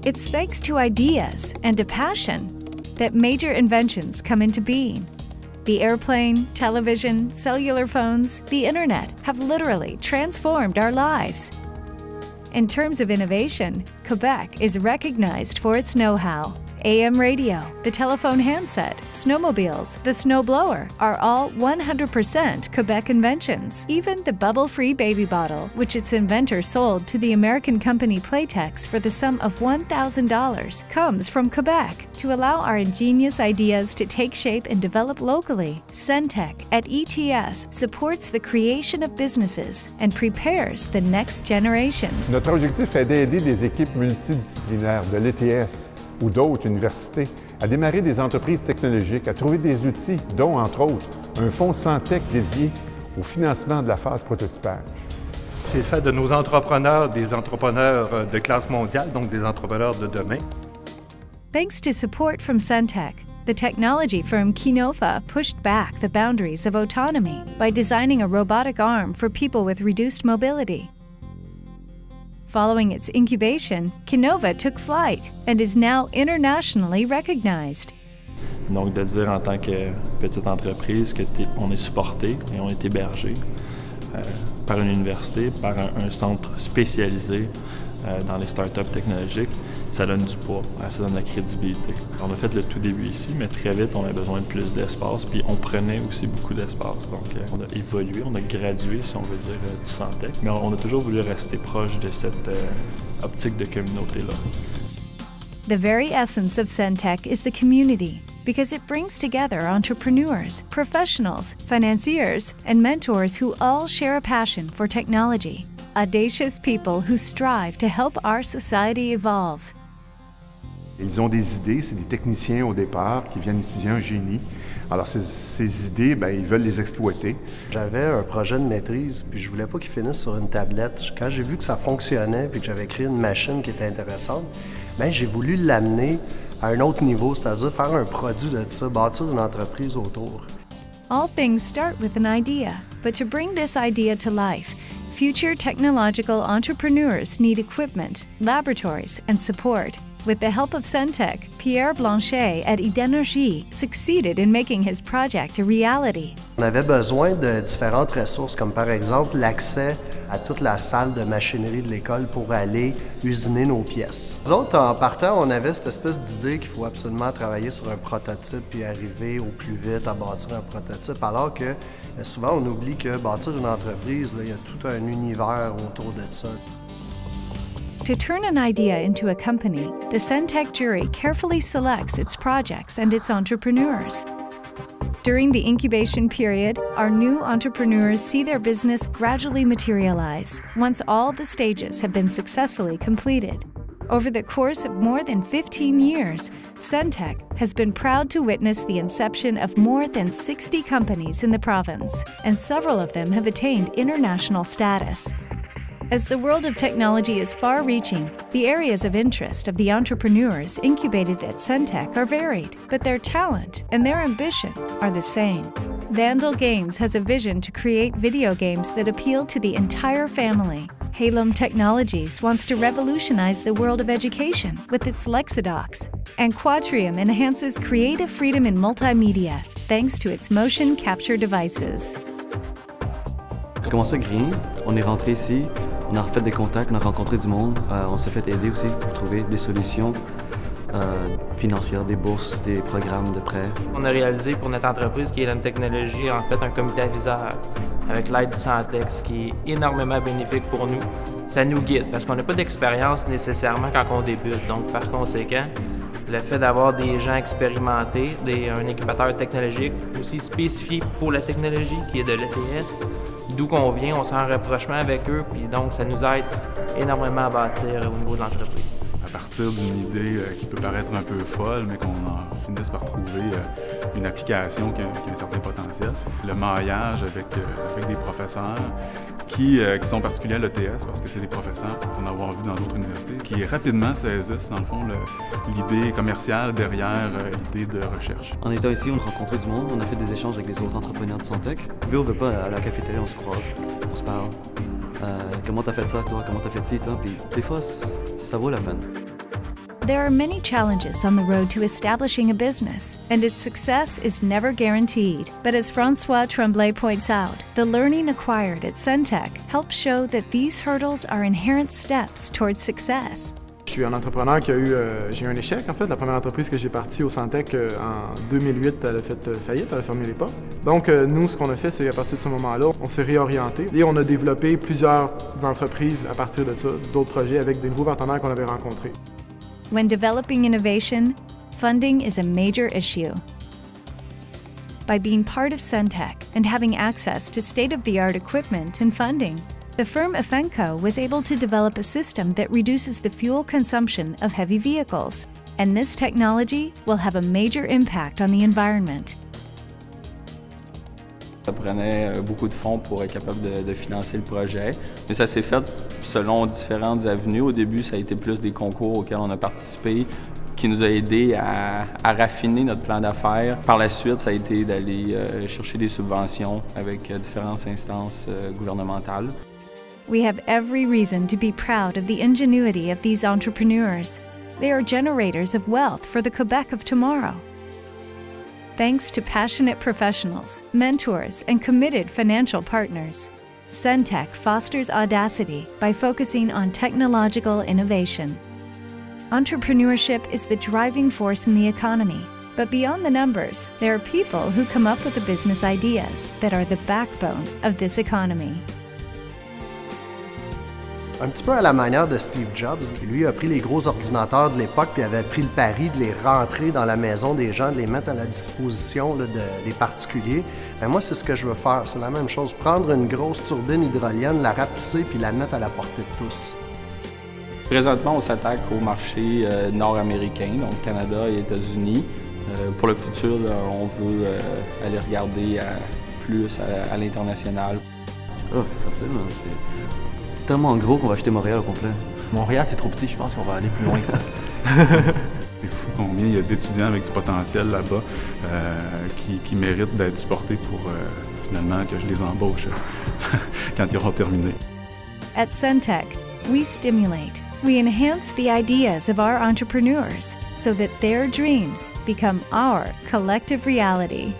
It's thanks to ideas and a passion that major inventions come into being. The airplane, television, cellular phones, the internet have literally transformed our lives. In terms of innovation, Quebec is recognized for its know-how. AM radio, the telephone handset, snowmobiles, the snowblower are all 100% Quebec inventions. Even the bubble-free baby bottle, which its inventor sold to the American company Playtex for the sum of $1,000, comes from Quebec. To allow our ingenious ideas to take shape and develop locally, Centec at ETS supports the creation of businesses and prepares the next generation. Notre objectif est d'aider des équipes multidisciplinaires de l'ETS ou d'autres universités à démarrer des entreprises technologiques, à trouver des outils, dont, entre autres, un fonds Centec dédié au financement de la phase prototypage. C'est fait de nos entrepreneurs, des entrepreneurs de classe mondiale, donc des entrepreneurs de demain. Thanks to support from Centec, the technology firm Kinova pushed back the boundaries of autonomy by designing a robotic arm for people with reduced mobility. Following its incubation, Kinova took flight and is now internationally recognized. Donc de dire en tant que petite entreprise qu'on est supporté et on est hébergé par une université, par un centre spécialisé dans les startups technologiques, ça donne du poids, ça donne de la crédibilité. On a fait le tout début ici, mais très vite, on a besoin de plus d'espace, puis on prenait aussi beaucoup d'espace. Donc, on a évolué, on a gradué, si on veut dire, du Centec, mais on a toujours voulu rester proche de cette optique de communauté-là. The very essence of Centec is the community, because it brings together entrepreneurs, professionals, financiers, and mentors who all share a passion for technology. Audacious people who strive to help our society evolve. Ils ont des idées, c'est des techniciens au départ qui viennent étudier un génie. Alors ces idées, ils veulent les exploiter. J'avais un projet de maîtrise, puis je voulais pas qu'il finisse sur une tablette. Quand j'ai vu que ça fonctionnait, puis que j'avais créé une machine qui était intéressante, j'ai voulu l'amener à un autre niveau, c'est-à-dire faire un produit de ça, bâtir une entreprise autour. All things start with an idea, but to bring this idea to life, future technological entrepreneurs need equipment, laboratories, and support. With the help of Centec, Pierre Blanchet at Idenergie succeeded in making his project a reality. On avait besoin de différentes ressources, comme par exemple l'accès à toute la salle de machinerie de l'école pour aller usiner nos pièces. Nous autres, en partant, on avait cette espèce d'idée qu'il faut absolument travailler sur un prototype puis arriver au plus vite à bâtir un prototype, alors que souvent on oublie que bâtir une entreprise, il y a tout un univers autour de ça. To turn an idea into a company, the Centec jury carefully selects its projects and its entrepreneurs. During the incubation period, our new entrepreneurs see their business gradually materialize once all the stages have been successfully completed. Over the course of more than 15 years, Centec has been proud to witness the inception of more than 60 companies in the province, and several of them have attained international status. As the world of technology is far-reaching, the areas of interest of the entrepreneurs incubated at Centec are varied, but their talent and their ambition are the same. Vandal Games has a vision to create video games that appeal to the entire family. Halum Technologies wants to revolutionize the world of education with its Lexidocs, and Quatrium enhances creative freedom in multimedia thanks to its motion capture devices. J'ai commencé à Green, on est rentré ici, on a fait des contacts, on a rencontré du monde, on s'est fait aider aussi pour trouver des solutions financières, des bourses, des programmes de prêts. On a réalisé pour notre entreprise qui est Halum Technologies en fait un comité aviseur avec l'aide du Centec, ce qui est énormément bénéfique pour nous. Ça nous guide parce qu'on n'a pas d'expérience nécessairement quand on débute, donc par conséquent, le fait d'avoir des gens expérimentés, un incubateur technologique aussi spécifié pour la technologie qui est de l'ETS, d'où qu'on vient, on sent un rapprochement avec eux, puis donc ça nous aide énormément à bâtir au niveau de l'entreprise. À partir d'une idée qui peut paraître un peu folle, mais qu'on finisse par trouver une application qui a un certain potentiel. Le maillage avec des professeurs qui sont particuliers à l'ETS parce que c'est des professeurs qu'on a avoir vu dans d'autres universités, qui rapidement saisissent, dans le fond, l'idée commerciale derrière l'idée de recherche. En étant ici, on a rencontré du monde, on a fait des échanges avec les autres entrepreneurs de Centec. Puis on veut pas, à la cafétéria, on se croise, on se parle. Comment t'as fait ça, toi? Comment t'as fait ci, toi? Puis des fois, ça vaut la peine. There are many challenges on the road to establishing a business, and its success is never guaranteed. But as François Tremblay points out, the learning acquired at Centec helps show that these hurdles are inherent steps towards success. Je suis un entrepreneur qui a eu, j'ai eu un échec en fait. La première entreprise que j'ai partie au Centec en 2008, elle a fait faillite, elle a fermé les portes. Donc nous, ce qu'on a fait, c'est à partir de ce moment-là, on s'est réorienté et on a développé plusieurs entreprises à partir de ça, d'autres projets avec des nouveaux partenaires qu'on avait rencontrés. When developing innovation, funding is a major issue. By being part of Centec and having access to state-of-the-art equipment and funding, the firm Efenco was able to develop a system that reduces the fuel consumption of heavy vehicles, and this technology will have a major impact on the environment. Ça prenait beaucoup de fonds pour être capable de financer le projet, mais ça s'est fait selon différentes avenues. Au début, ça a été plus des concours auxquels on a participé, qui nous a aidés à raffiner notre plan d'affaires. Par la suite, ça a été d'aller chercher des subventions avec différentes instances gouvernementales. We have every reason to be proud of the ingenuity of these entrepreneurs. They are generators of wealth for the Quebec of tomorrow. Thanks to passionate professionals, mentors, and committed financial partners, Centec fosters audacity by focusing on technological innovation. Entrepreneurship is the driving force in the economy, but beyond the numbers, there are people who come up with the business ideas that are the backbone of this economy. Un petit peu à la manière de Steve Jobs, qui lui a pris les gros ordinateurs de l'époque puis avait pris le pari de les rentrer dans la maison des gens, de les mettre à la disposition là, des particuliers. Ben moi, c'est ce que je veux faire. C'est la même chose. Prendre une grosse turbine hydrolienne, la rapetisser puis la mettre à la portée de tous. Présentement, on s'attaque au marché nord-américain, donc Canada et États-Unis. Pour le futur, là, on veut aller regarder plus à l'international. Oh, c'est facile, hein? C'est tellement gros qu'on va acheter Montréal au complet. Montréal, c'est trop petit, je pense qu'on va aller plus loin que ça. C'est fou combien il y a d'étudiants avec du potentiel là-bas qui méritent d'être supportés pour finalement que je les embauche quand ils auront terminé. At Centec, we stimulate, we enhance the ideas of our entrepreneurs so that their dreams become our collective reality.